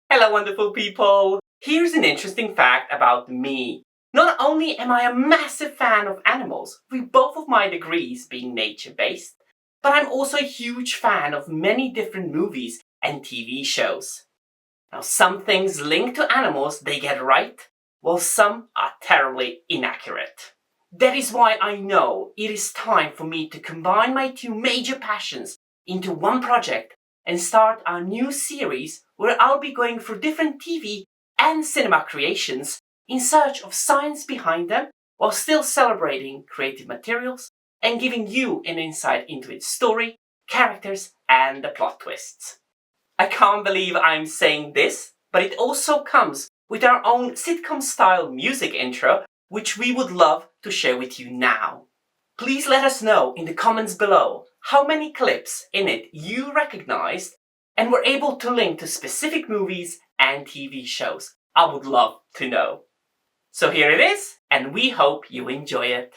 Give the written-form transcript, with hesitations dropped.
Hello, wonderful people! Here's an interesting fact about me. Not only am I a massive fan of animals, with both of my degrees being nature-based, but I'm also a huge fan of many different movies and TV shows. Now, some things linked to animals they get right, while some are terribly inaccurate. That is why I know it is time for me to combine my two major passions into one project and start our new series where I'll be going through different TV and cinema creations in search of science behind them while still celebrating creative materials and giving you an insight into its story, characters, and the plot twists. I can't believe I'm saying this, but it also comes with our own sitcom-style music intro, which we would love to share with you now. Please let us know in the comments below how many clips in it you recognized and were able to link to specific movies and TV shows. I would love to know. So here it is, and we hope you enjoy it.